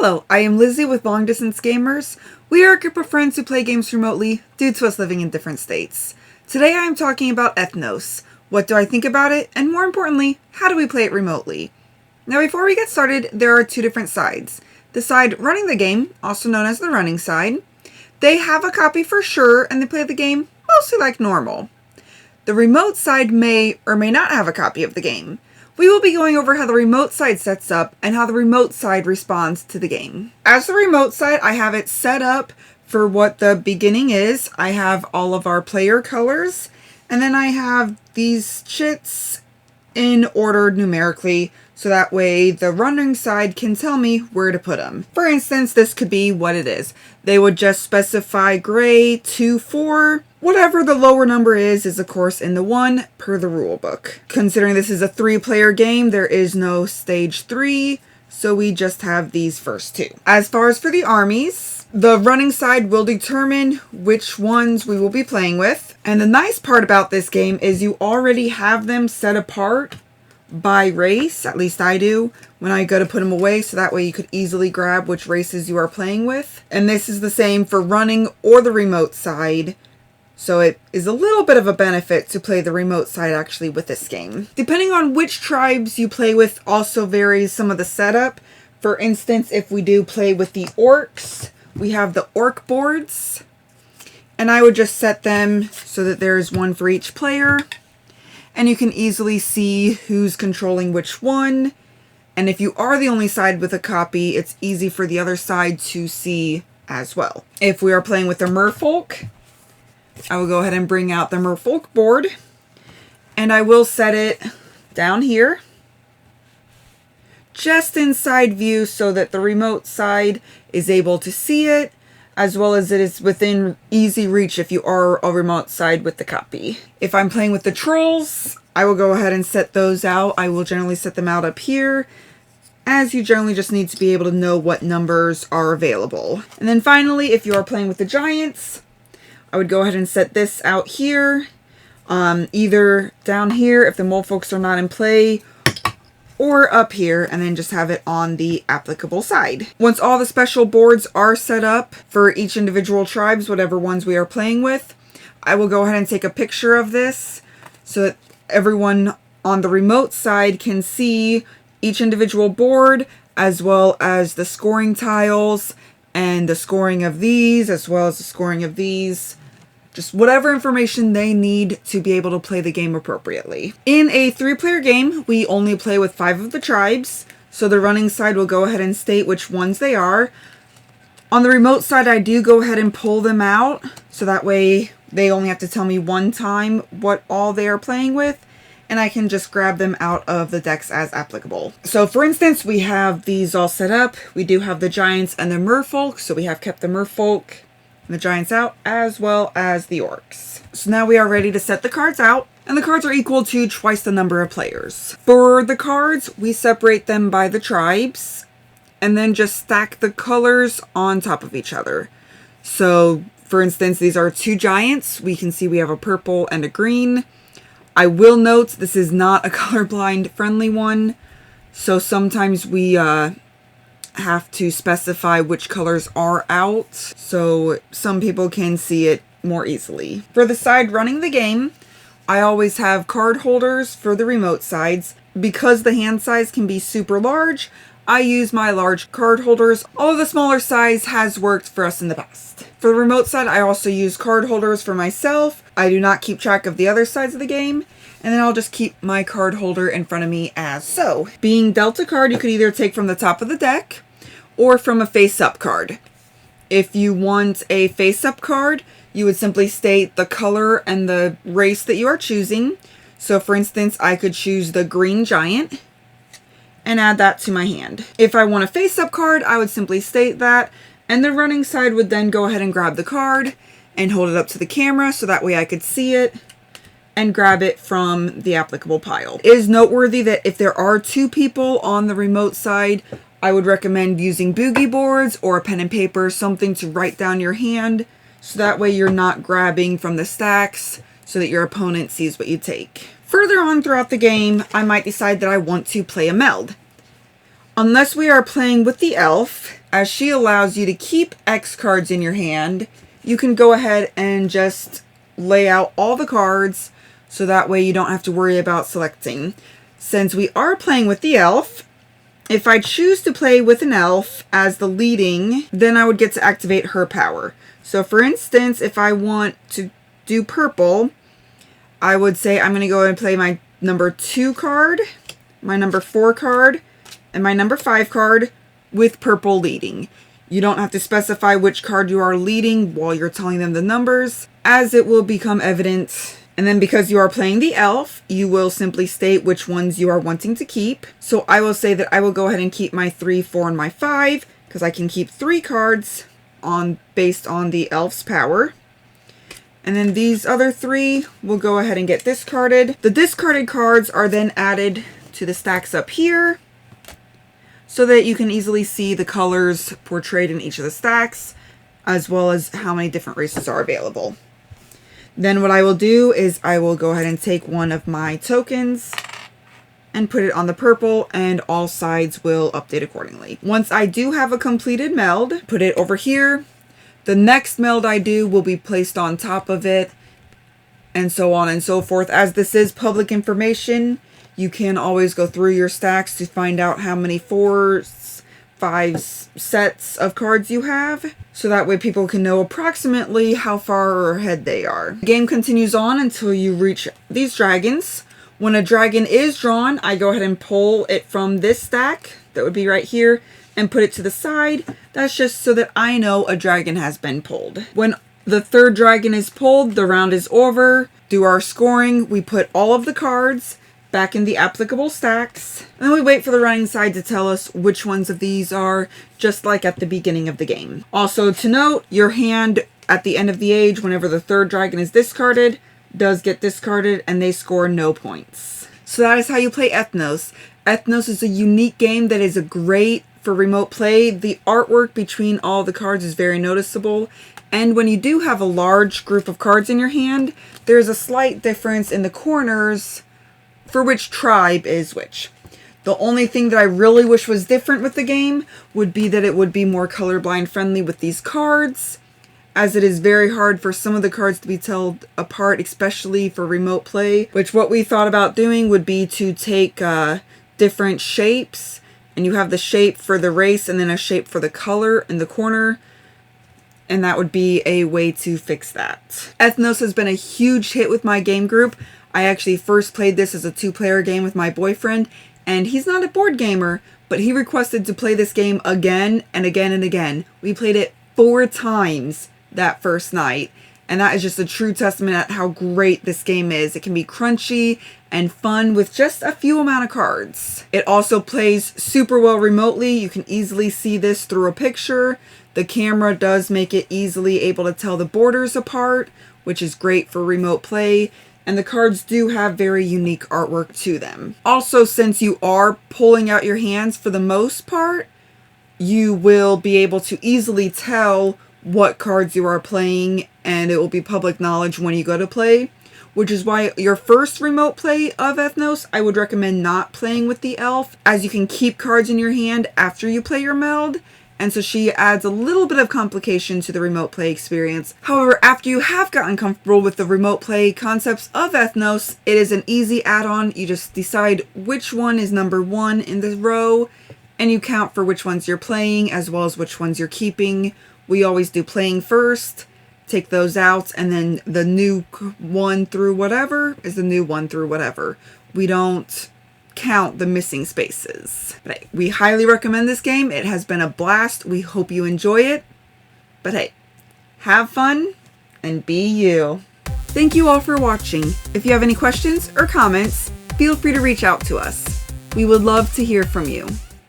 Hello, I am Lizzy with Long Distance Gamers. We are a group of friends who play games remotely due to us living in different states. Today I am talking about Ethnos. What do I think about it? And more importantly, how do we play it remotely? Now before we get started, there are two different sides. The side running the game, also known as the running side, they have a copy for sure and they play the game mostly like normal. The remote side may or may not have a copy of the game. We will be going over how the remote side sets up and how the remote side responds to the game. As the remote side, I have it set up for what the beginning is. I have all of our player colors, and then I have these chits in order numerically, so that way the running side can tell me where to put them. For instance, this could be what it is. They would just specify gray 2, 4. Whatever the lower number is of course in the 1 per the rule book. Considering this is a 3-player game, there is no stage 3, so we just have these first 2. As far as for the armies, the running side will determine which ones we will be playing with. And the nice part about this game is you already have them set apart by race, at least I do, when I go to put them away, so that way you could easily grab which races you are playing with. And this is the same for running or the remote side. So it is a little bit of a benefit to play the remote side actually with this game. Depending on which tribes you play with also varies some of the setup. For instance, if we do play with the orcs, we have the orc boards. And I would just set them so that there's one for each player. And you can easily see who's controlling which one. And if you are the only side with a copy, it's easy for the other side to see as well. If we are playing with the merfolk, I will go ahead and bring out the merfolk board, and I will set it down here, just inside view so that the remote side is able to see it, as well as it is within easy reach if you are a remote side with the copy. If I'm playing with the trolls, I will go ahead and set those out. I will generally set them out up here, as you generally just need to be able to know what numbers are available. And then finally, if you are playing with the giants, I would go ahead and set this out here, either down here if the mole folks are not in play, or up here, and then just have it on the applicable side. Once all the special boards are set up for each individual tribes, whatever ones we are playing with, I will go ahead and take a picture of this so that everyone on the remote side can see each individual board, as well as the scoring tiles, and the scoring of these, as well as the scoring of these. Just whatever information they need to be able to play the game appropriately. In a 3-player game, we only play with 5 of the tribes, so the running side will go ahead and state which ones they are. On the remote side, I do go ahead and pull them out, so that way they only have to tell me one time what all they are playing with, and I can just grab them out of the decks as applicable. So for instance, we have these all set up. We do have the giants and the merfolk, so we have kept the merfolk and the giants out, as well as the orcs. So now we are ready to set the cards out, and the cards are equal to twice the number of players. For the cards, we separate them by the tribes, and then just stack the colors on top of each other. So for instance, these are 2 giants. We can see we have a purple and a green. I will note this is not a colorblind friendly one, so sometimes we have to specify which colors are out, so some people can see it more easily. For the side running the game, I always have card holders for the remote sides. Because the hand size can be super large, I use my large card holders, although the smaller size has worked for us in the past. For the remote side, I also use card holders for myself. I do not keep track of the other sides of the game, and then I'll just keep my card holder in front of me as so. Being dealt a card, you could either take from the top of the deck, or from a face-up card. If you want a face-up card, you would simply state the color and the race that you are choosing. So for instance, I could choose the green giant, and add that to my hand. If I want a face-up card, I would simply state that, and the running side would then go ahead and grab the card and hold it up to the camera so that way I could see it and grab it from the applicable pile. It is noteworthy that if there are 2 people on the remote side, I would recommend using boogie boards or a pen and paper, something to write down your hand, so that way you're not grabbing from the stacks so that your opponent sees what you take. Further on throughout the game, I might decide that I want to play a meld. Unless we are playing with the elf, as she allows you to keep X cards in your hand, you can go ahead and just lay out all the cards so that way you don't have to worry about selecting. Since we are playing with the elf, if I choose to play with an elf as the leading, then I would get to activate her power. So for instance, if I want to do purple, I would say I'm going to go ahead and play my number 2 card, my number 4 card, and my number 5 card with purple leading. You don't have to specify which card you are leading while you're telling them the numbers, as it will become evident. And then because you are playing the elf, you will simply state which ones you are wanting to keep. So I will say that I will go ahead and keep my 3, 4, and my 5, because I can keep 3 cards based on the elf's power. And then these other 3 will go ahead and get discarded. The discarded cards are then added to the stacks up here, so that you can easily see the colors portrayed in each of the stacks, as well as how many different races are available. Then what I will do is I will go ahead and take one of my tokens and put it on the purple, and all sides will update accordingly. Once I do have a completed meld, put it over here. The next meld I do will be placed on top of it, and so on and so forth. As this is public information, you can always go through your stacks to find out how many 4s, 5s sets of cards you have, so that way people can know approximately how far ahead they are. The game continues on until you reach these dragons. When a dragon is drawn, I go ahead and pull it from this stack, that would be right here, and put it to the side. That's just so that I know a dragon has been pulled. When the 3rd dragon is pulled, the round is over. Do our scoring, we put all of the cards back in the applicable stacks, and then we wait for the running side to tell us which ones of these are, just like at the beginning of the game. Also to note, your hand at the end of the age, whenever the 3rd dragon is discarded, does get discarded, and they score no points. So that is how you play Ethnos. Ethnos is a unique game that is great for remote play. The artwork between all the cards is very noticeable, and when you do have a large group of cards in your hand, there's a slight difference in the corners for which tribe is which. The only thing that I really wish was different with the game would be that it would be more colorblind friendly with these cards, as it is very hard for some of the cards to be told apart, especially for remote play, which what we thought about doing would be to take different shapes, and you have the shape for the race and then a shape for the color in the corner, and that would be a way to fix that. Ethnos has been a huge hit with my game group. I actually first played this as a 2-player game with my boyfriend, and he's not a board gamer, but he requested to play this game again and again and again. We played it 4 times that first night, and that is just a true testament at how great this game is. It can be crunchy and fun with just a few amount of cards. It also plays super well remotely. You can easily see this through a picture. The camera does make it easily able to tell the borders apart, which is great for remote play. And the cards do have very unique artwork to them. Also, since you are pulling out your hands for the most part, you will be able to easily tell what cards you are playing, and it will be public knowledge when you go to play, which is why your first remote play of Ethnos, I would recommend not playing with the elf, as you can keep cards in your hand after you play your meld, and so she adds a little bit of complication to the remote play experience. However, after you have gotten comfortable with the remote play concepts of Ethnos, it is an easy add-on. You just decide which one is number 1 in the row, and you count for which ones you're playing, as well as which ones you're keeping. We always do playing first, take those out, and then the new 1 through whatever is the new 1 through whatever. We don't count the missing spaces. But hey, we highly recommend this game. It has been a blast. We hope you enjoy it. But hey, have fun and be you. Thank you all for watching. If you have any questions or comments, feel free to reach out to us. We would love to hear from you.